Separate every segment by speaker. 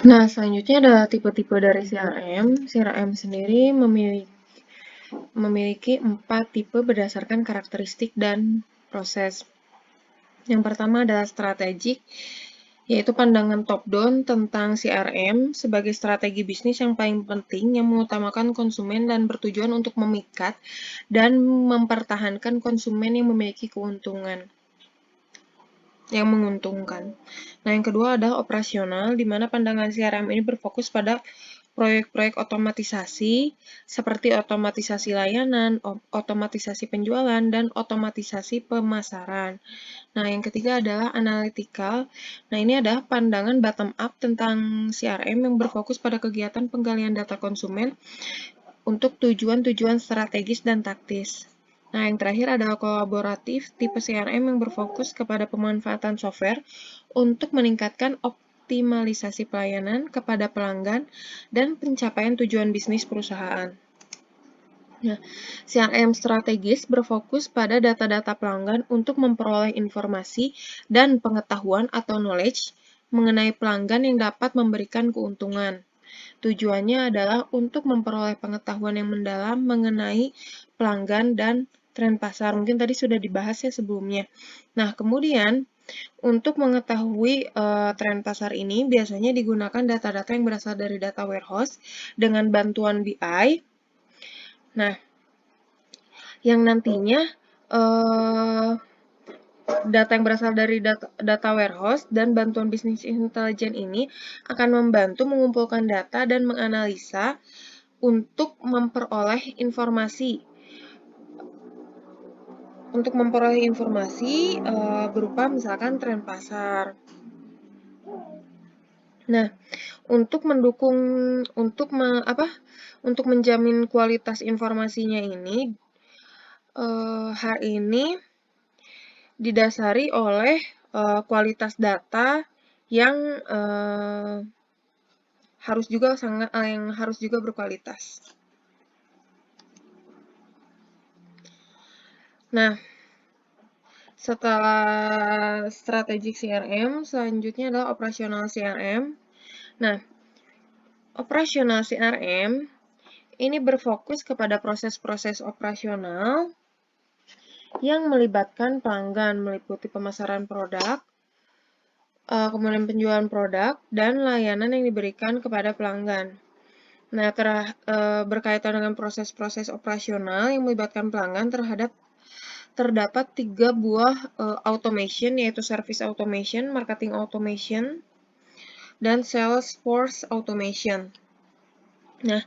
Speaker 1: Nah, selanjutnya ada tipe-tipe dari CRM. CRM sendiri memiliki 4 tipe berdasarkan karakteristik dan proses. Yang pertama adalah strategik, yaitu pandangan top-down tentang CRM sebagai strategi bisnis yang paling penting yang mengutamakan konsumen dan bertujuan untuk memikat dan mempertahankan konsumen yang memiliki keuntungan. Yang menguntungkan. Nah, yang kedua adalah operasional, di mana pandangan CRM ini berfokus pada proyek-proyek otomatisasi seperti otomatisasi layanan, otomatisasi penjualan, dan otomatisasi pemasaran. Nah, yang ketiga adalah analytical. Nah, ini adalah pandangan bottom up tentang CRM yang berfokus pada kegiatan penggalian data konsumen untuk tujuan-tujuan strategis dan taktis. Nah, yang terakhir adalah kolaboratif, tipe CRM yang berfokus kepada pemanfaatan software untuk meningkatkan optimalisasi pelayanan kepada pelanggan dan pencapaian tujuan bisnis perusahaan. Nah, CRM strategis berfokus pada data-data pelanggan untuk memperoleh informasi dan pengetahuan atau knowledge mengenai pelanggan yang dapat memberikan keuntungan. Tujuannya adalah untuk memperoleh pengetahuan yang mendalam mengenai pelanggan dan tren pasar. Mungkin tadi sudah dibahas ya sebelumnya. Nah, kemudian untuk mengetahui tren pasar ini biasanya digunakan data-data yang berasal dari data warehouse dengan bantuan BI. Nah, yang nantinya data yang berasal dari data warehouse dan bantuan bisnis intelijen ini akan membantu mengumpulkan data dan menganalisa untuk memperoleh informasi. Berupa misalkan tren pasar. Nah, untuk menjamin kualitas informasinya ini, hal ini didasari oleh kualitas data yang harus juga berkualitas. Nah, setelah strategic CRM, selanjutnya adalah operasional CRM. Nah, operasional CRM ini berfokus kepada proses-proses operasional yang melibatkan pelanggan, meliputi pemasaran produk, kemudian penjualan produk, dan layanan yang diberikan kepada pelanggan. Nah, berkaitan dengan proses-proses operasional yang melibatkan pelanggan terdapat 3 buah automation, yaitu service automation, marketing automation, dan Salesforce automation. Nah,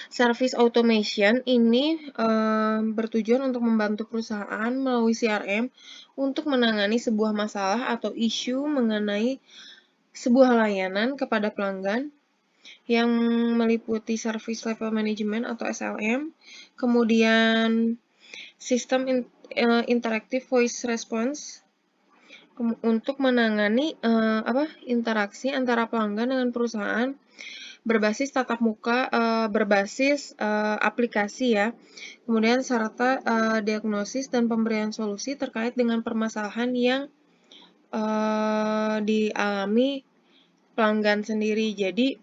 Speaker 1: service automation ini bertujuan untuk membantu perusahaan melalui CRM untuk menangani sebuah masalah atau isu mengenai sebuah layanan kepada pelanggan yang meliputi Service Level Management atau SLM, kemudian sistem interactive voice response untuk menangani interaksi antara pelanggan dengan perusahaan berbasis tatap muka, berbasis aplikasi ya. Kemudian serta diagnosis dan pemberian solusi terkait dengan permasalahan yang dialami pelanggan sendiri. Jadi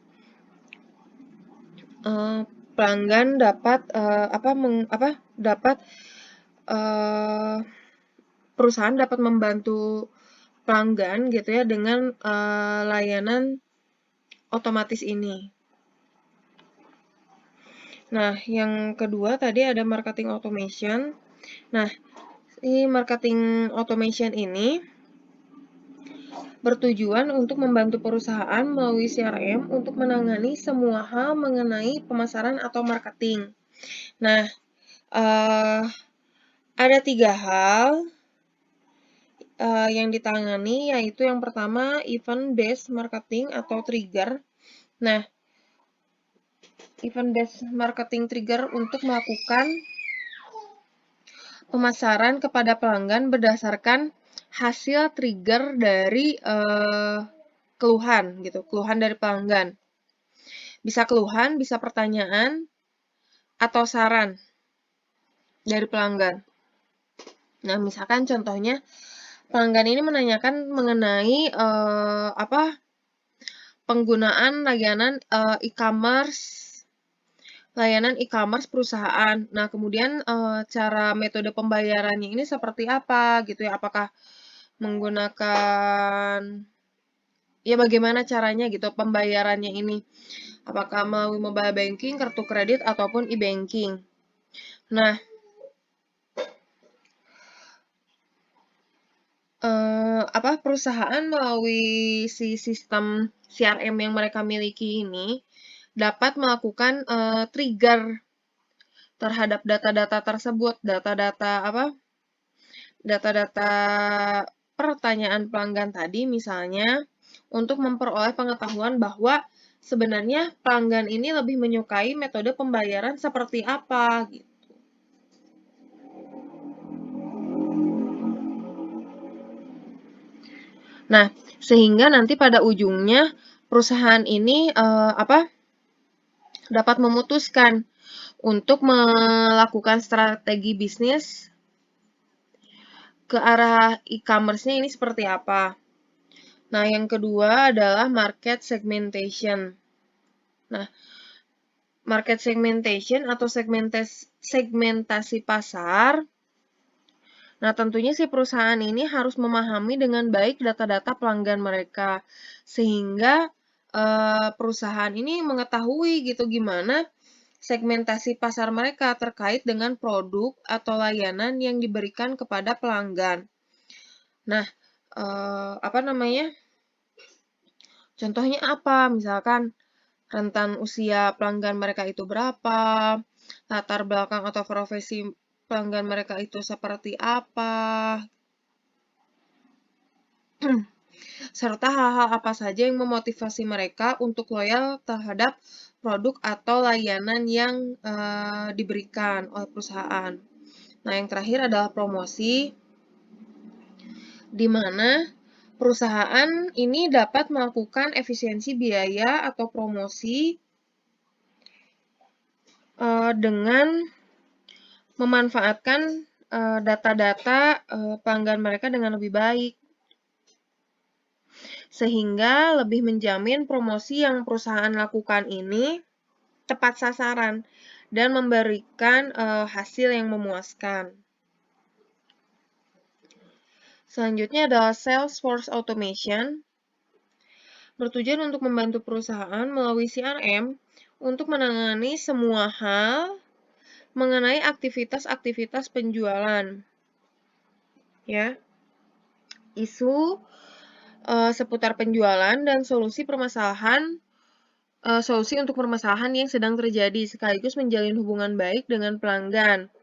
Speaker 1: pelanggan perusahaan dapat membantu pelanggan gitu ya dengan layanan otomatis ini. Nah, yang kedua tadi ada marketing automation. Nah, si marketing automation ini bertujuan untuk membantu perusahaan melalui CRM untuk menangani semua hal mengenai pemasaran atau marketing. Nah, ada 3 hal yang ditangani, yaitu yang pertama event-based marketing atau trigger. Nah, event-based marketing trigger untuk melakukan pemasaran kepada pelanggan berdasarkan hasil trigger dari keluhan dari pelanggan. Bisa keluhan, bisa pertanyaan, atau saran dari pelanggan. Nah, misalkan contohnya pelanggan ini menanyakan mengenai penggunaan layanan e-commerce perusahaan. Nah, kemudian cara metode pembayarannya ini seperti apa gitu ya? Apakah menggunakan ya bagaimana caranya gitu pembayarannya ini? Apakah melalui mobile banking, kartu kredit ataupun e-banking? Nah, perusahaan melalui si sistem CRM yang mereka miliki ini dapat melakukan trigger terhadap data-data tersebut, data-data pertanyaan pelanggan tadi misalnya untuk memperoleh pengetahuan bahwa sebenarnya pelanggan ini lebih menyukai metode pembayaran seperti apa gitu. Nah, sehingga nanti pada ujungnya perusahaan ini dapat memutuskan untuk melakukan strategi bisnis ke arah e-commerce-nya ini seperti apa. Nah, yang kedua adalah market segmentation. Nah, market segmentation atau segmentasi pasar. Nah, tentunya si perusahaan ini harus memahami dengan baik data-data pelanggan mereka, sehingga perusahaan ini mengetahui gitu gimana segmentasi pasar mereka terkait dengan produk atau layanan yang diberikan kepada pelanggan. Nah, contohnya apa? Misalkan rentan usia pelanggan mereka itu berapa, latar belakang atau profesi pelanggan mereka itu seperti apa, serta hal-hal apa saja yang memotivasi mereka untuk loyal terhadap produk atau layanan yang diberikan oleh perusahaan. Nah, yang terakhir adalah promosi, di mana perusahaan ini dapat melakukan efisiensi biaya atau promosi dengan memanfaatkan data-data pelanggan mereka dengan lebih baik, sehingga lebih menjamin promosi yang perusahaan lakukan ini tepat sasaran dan memberikan hasil yang memuaskan. Selanjutnya adalah Salesforce Automation, bertujuan untuk membantu perusahaan melalui CRM untuk menangani semua hal mengenai aktivitas-aktivitas penjualan. Ya. Isu seputar penjualan dan solusi untuk permasalahan yang sedang terjadi, sekaligus menjalin hubungan baik dengan pelanggan.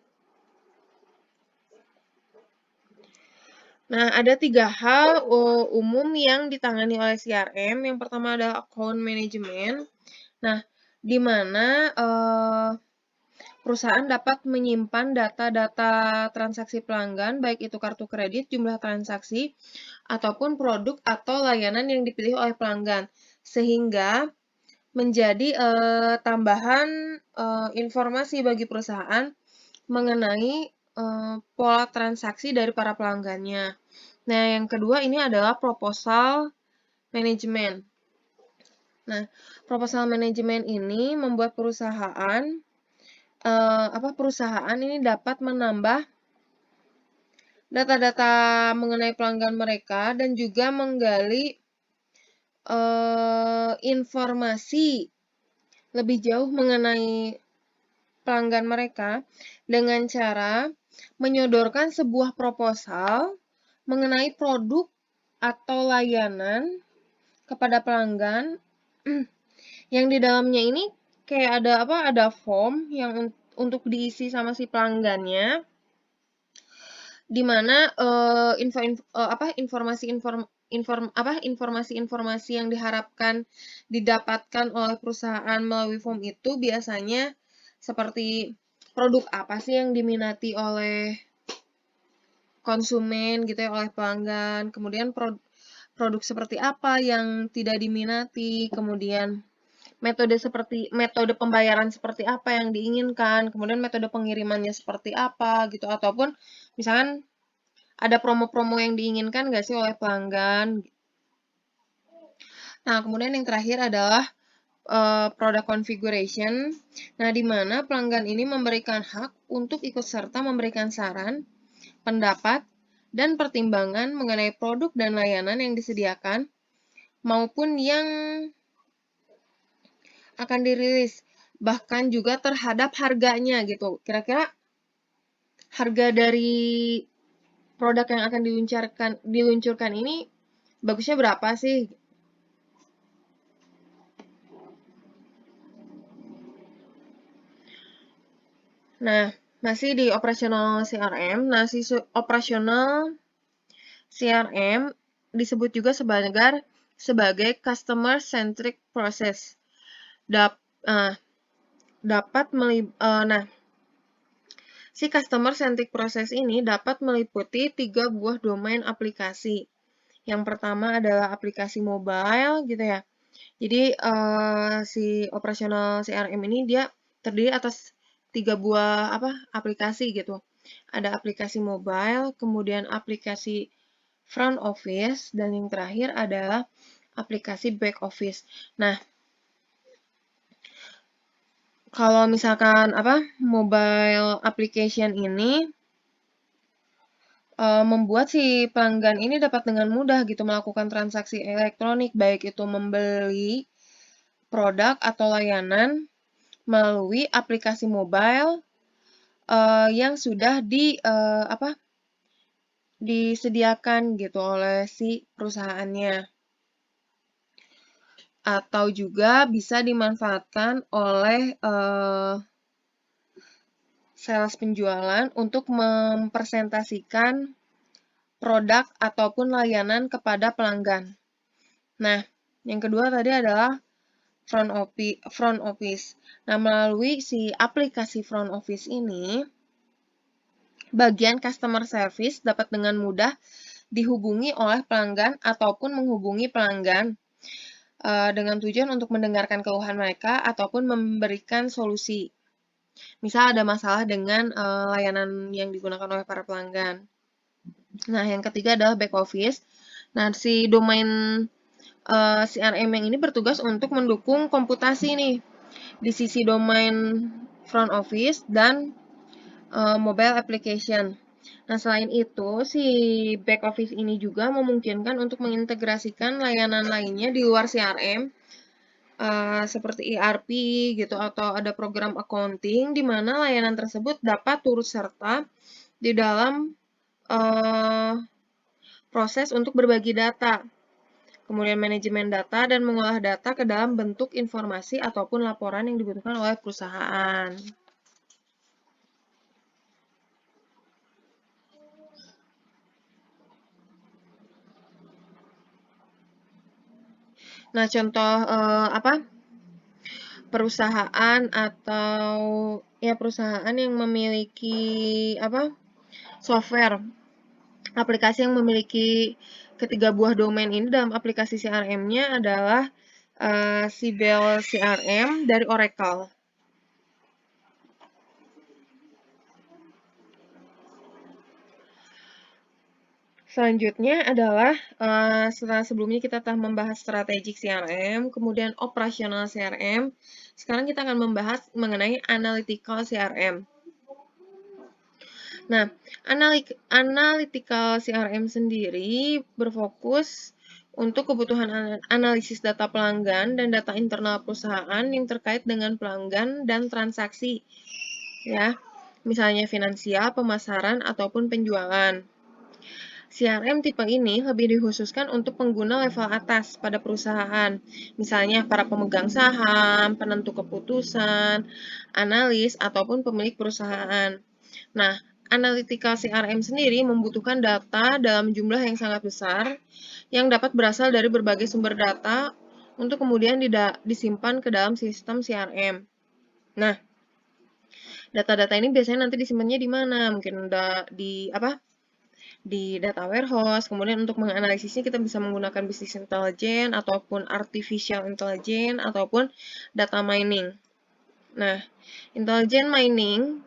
Speaker 1: Nah, ada 3 hal umum yang ditangani oleh CRM. Yang pertama adalah account management. Nah, di mana perusahaan dapat menyimpan data-data transaksi pelanggan, baik itu kartu kredit, jumlah transaksi, ataupun produk atau layanan yang dipilih oleh pelanggan, sehingga menjadi tambahan informasi bagi perusahaan mengenai pola transaksi dari para pelanggannya. Nah, yang kedua ini adalah proposal management. Nah, proposal management ini membuat perusahaan ini dapat menambah data-data mengenai pelanggan mereka dan juga menggali informasi lebih jauh mengenai pelanggan mereka dengan cara menyodorkan sebuah proposal mengenai produk atau layanan kepada pelanggan yang di dalamnya ini kayak ada form yang untuk diisi sama si pelanggannya, di mana informasi-informasi yang diharapkan didapatkan oleh perusahaan melalui form itu biasanya seperti produk apa sih yang diminati oleh konsumen gitu ya, oleh pelanggan, kemudian produk seperti apa yang tidak diminati, kemudian metode pembayaran seperti apa yang diinginkan, kemudian metode pengirimannya seperti apa gitu, ataupun misalkan ada promo-promo yang diinginkan nggak sih oleh pelanggan. Nah, kemudian yang terakhir adalah product configuration. Nah, di mana pelanggan ini memberikan hak untuk ikut serta memberikan saran, pendapat, dan pertimbangan mengenai produk dan layanan yang disediakan maupun yang akan dirilis, bahkan juga terhadap harganya gitu. Kira-kira harga dari produk yang akan diluncurkan ini bagusnya berapa sih? Nah, masih di operasional CRM. Nah, operasional CRM disebut juga sebagai customer centric process. Nah, si customer centric process ini dapat meliputi 3 buah domain aplikasi. Yang pertama adalah aplikasi mobile gitu ya. Jadi si operasional CRM ini dia terdiri atas 3 buah aplikasi gitu. Ada aplikasi mobile, kemudian aplikasi front office, dan yang terakhir adalah aplikasi back office. Nah, kalau misalkan mobile application ini membuat si pelanggan ini dapat dengan mudah gitu melakukan transaksi elektronik, baik itu membeli produk atau layanan melalui aplikasi mobile yang sudah disediakan gitu oleh si perusahaannya, atau juga bisa dimanfaatkan oleh sales penjualan untuk mempresentasikan produk ataupun layanan kepada pelanggan. Nah, yang kedua tadi adalah front office. Nah, melalui si aplikasi front office ini, bagian customer service dapat dengan mudah dihubungi oleh pelanggan ataupun menghubungi pelanggan dengan tujuan untuk mendengarkan keluhan mereka ataupun memberikan solusi. Misal ada masalah dengan layanan yang digunakan oleh para pelanggan. Nah, yang ketiga adalah back office. Nah, si domain CRM yang ini bertugas untuk mendukung komputasi nih di sisi domain front office dan mobile application. Nah, selain itu, si back office ini juga memungkinkan untuk mengintegrasikan layanan lainnya di luar CRM, seperti ERP gitu, atau ada program accounting, di mana layanan tersebut dapat turut serta di dalam proses untuk berbagi data, kemudian manajemen data, dan mengolah data ke dalam bentuk informasi ataupun laporan yang dibutuhkan oleh perusahaan. Nah, contoh perusahaan atau ya perusahaan yang memiliki software aplikasi yang memiliki ketiga buah domain ini dalam aplikasi CRM-nya adalah Siebel CRM dari Oracle. Selanjutnya adalah setelah sebelumnya kita telah membahas strategic CRM, kemudian operasional CRM. Sekarang kita akan membahas mengenai analytical CRM. Nah, analytical CRM sendiri berfokus untuk kebutuhan analisis data pelanggan dan data internal perusahaan yang terkait dengan pelanggan dan transaksi, ya, misalnya finansial, pemasaran, ataupun penjualan. CRM tipe ini lebih dikhususkan untuk pengguna level atas pada perusahaan, misalnya para pemegang saham, penentu keputusan, analis, ataupun pemilik perusahaan. Nah, analytical CRM sendiri membutuhkan data dalam jumlah yang sangat besar yang dapat berasal dari berbagai sumber data untuk kemudian disimpan ke dalam sistem CRM. Nah, data-data ini biasanya nanti disimpannya di mana? Mungkin di data warehouse. Kemudian untuk menganalisisnya kita bisa menggunakan business intelligence ataupun artificial intelligence ataupun data mining. Nah, intelligent mining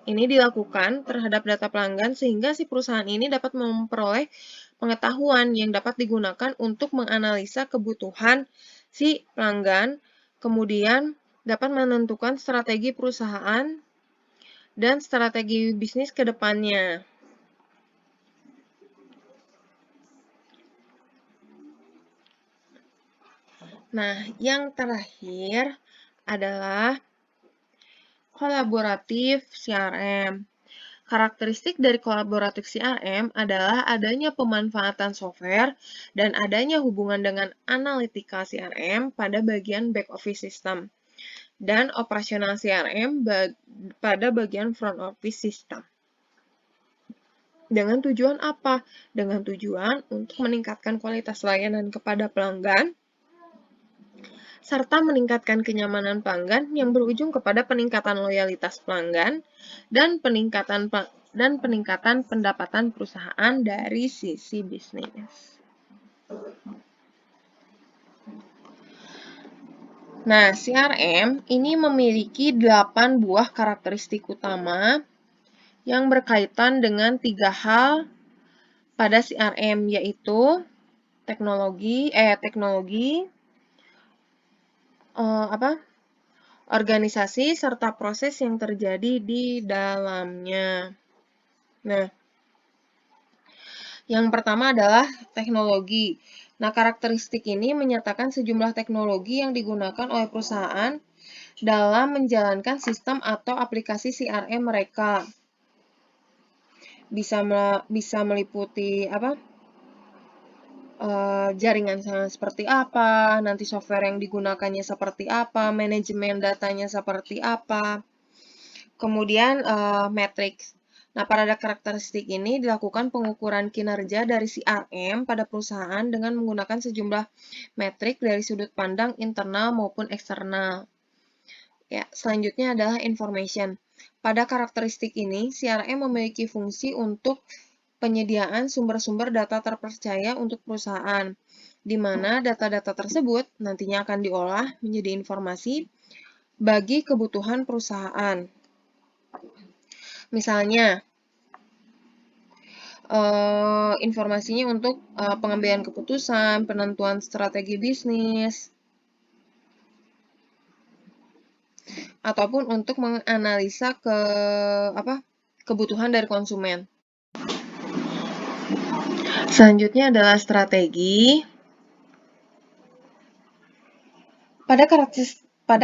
Speaker 1: ini dilakukan terhadap data pelanggan sehingga si perusahaan ini dapat memperoleh pengetahuan yang dapat digunakan untuk menganalisa kebutuhan si pelanggan, kemudian dapat menentukan strategi perusahaan dan strategi bisnis ke depannya. Nah, yang terakhir adalah kolaboratif CRM. Karakteristik dari kolaboratif CRM adalah adanya pemanfaatan software dan adanya hubungan dengan analitika CRM pada bagian back office system dan operasional CRM pada bagian front office system. Dengan tujuan apa? Dengan tujuan untuk meningkatkan kualitas layanan kepada pelanggan serta meningkatkan kenyamanan pelanggan yang berujung kepada peningkatan loyalitas pelanggan dan peningkatan pendapatan perusahaan dari sisi bisnis. Nah, CRM ini memiliki 8 buah karakteristik utama yang berkaitan dengan 3 hal pada CRM, yaitu teknologi, organisasi, serta proses yang terjadi di dalamnya. Nah, yang pertama adalah teknologi. Nah, karakteristik ini menyatakan sejumlah teknologi yang digunakan oleh perusahaan dalam menjalankan sistem atau aplikasi CRM mereka. Bisa meliputi jaringan seperti apa, nanti software yang digunakannya seperti apa, manajemen datanya seperti apa, kemudian matriks. Nah, pada karakteristik ini dilakukan pengukuran kinerja dari CRM pada perusahaan dengan menggunakan sejumlah metrik dari sudut pandang internal maupun eksternal. Ya, selanjutnya adalah information. Pada karakteristik ini, CRM memiliki fungsi untuk penyediaan sumber-sumber data terpercaya untuk perusahaan, di mana data-data tersebut nantinya akan diolah menjadi informasi bagi kebutuhan perusahaan. Misalnya, informasinya untuk pengambilan keputusan, penentuan strategi bisnis, ataupun untuk menganalisa kebutuhan dari konsumen. Selanjutnya adalah strategi. Pada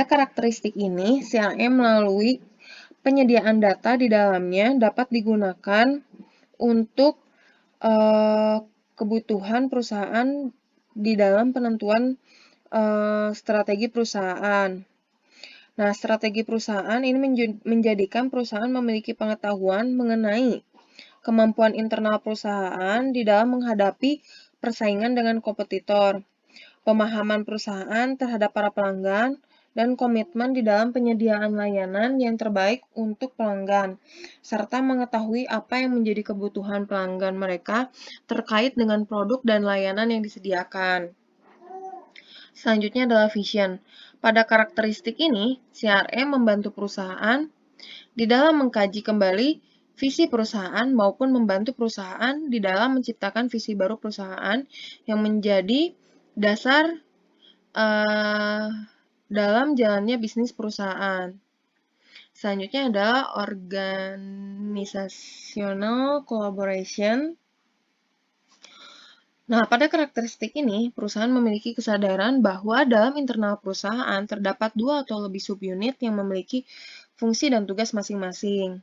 Speaker 1: karakteristik ini, CRM melalui penyediaan data di dalamnya dapat digunakan untuk kebutuhan perusahaan di dalam penentuan strategi perusahaan. Nah, strategi perusahaan ini menjadikan perusahaan memiliki pengetahuan mengenai kemampuan internal perusahaan di dalam menghadapi persaingan dengan kompetitor, pemahaman perusahaan terhadap para pelanggan, dan komitmen di dalam penyediaan layanan yang terbaik untuk pelanggan, serta mengetahui apa yang menjadi kebutuhan pelanggan mereka terkait dengan produk dan layanan yang disediakan. Selanjutnya adalah vision. Pada karakteristik ini, CRM membantu perusahaan di dalam mengkaji kembali visi perusahaan maupun membantu perusahaan di dalam menciptakan visi baru perusahaan yang menjadi dasar dalam jalannya bisnis perusahaan. Selanjutnya adalah organizational collaboration. Nah, pada karakteristik ini, perusahaan memiliki kesadaran bahwa dalam internal perusahaan terdapat 2 atau lebih subunit yang memiliki fungsi dan tugas masing-masing.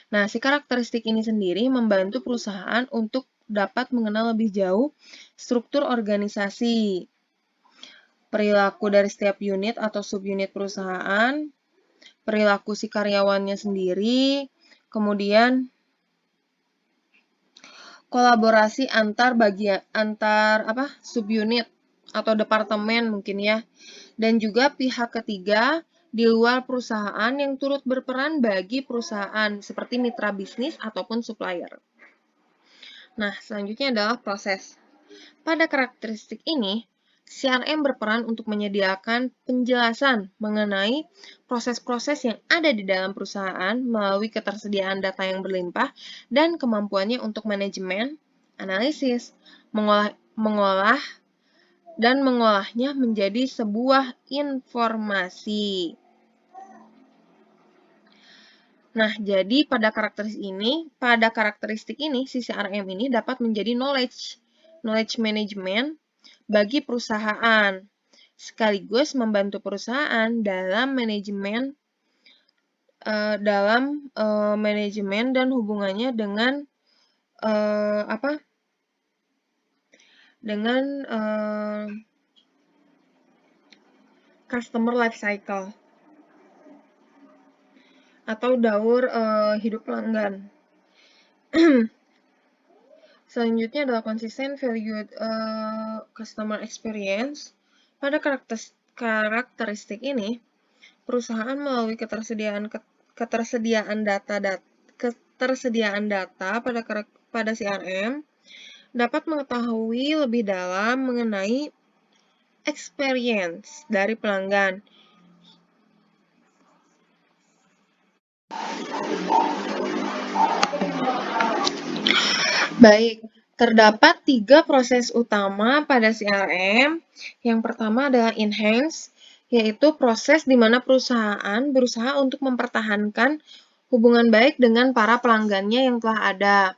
Speaker 1: Nah, si karakteristik ini sendiri membantu perusahaan untuk dapat mengenal lebih jauh struktur organisasi, perilaku dari setiap unit atau subunit perusahaan, perilaku si karyawannya sendiri, kemudian kolaborasi antar subunit atau departemen mungkin ya, dan juga pihak ketiga di luar perusahaan yang turut berperan bagi perusahaan seperti mitra bisnis ataupun supplier. Nah, selanjutnya adalah proses. Pada karakteristik ini, CRM berperan untuk menyediakan penjelasan mengenai proses-proses yang ada di dalam perusahaan melalui ketersediaan data yang berlimpah dan kemampuannya untuk manajemen, analisis, mengolah dan mengolahnya menjadi sebuah informasi. Nah, jadi pada karakteristik ini, si CRM ini dapat menjadi knowledge management bagi perusahaan, sekaligus membantu perusahaan dalam manajemen dan hubungannya dengan customer life cycle atau daur hidup pelanggan. Selanjutnya adalah consistent valued customer experience. Pada karakteristik ini, perusahaan melalui ketersediaan data pada CRM dapat mengetahui lebih dalam mengenai experience dari pelanggan. Baik, terdapat 3 proses utama pada CRM. Yang pertama adalah enhance, yaitu proses di mana perusahaan berusaha untuk mempertahankan hubungan baik dengan para pelanggannya yang telah ada.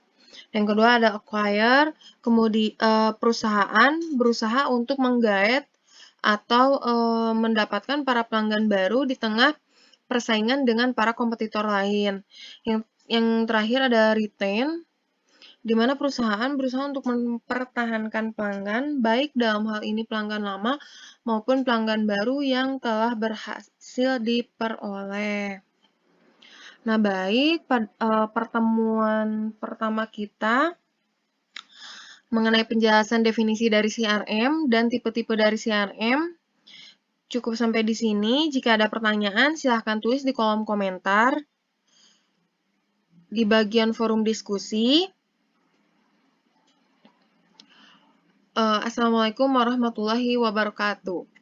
Speaker 1: Yang kedua ada acquire, kemudian perusahaan berusaha untuk menggait atau mendapatkan para pelanggan baru di tengah persaingan dengan para kompetitor lain. Yang terakhir ada retain, di mana perusahaan berusaha untuk mempertahankan pelanggan, baik dalam hal ini pelanggan lama maupun pelanggan baru yang telah berhasil diperoleh. Nah, baik, pertemuan pertama kita mengenai penjelasan definisi dari CRM dan tipe-tipe dari CRM cukup sampai di sini. Jika ada pertanyaan, silahkan tulis di kolom komentar di bagian forum diskusi. Assalamualaikum warahmatullahi wabarakatuh.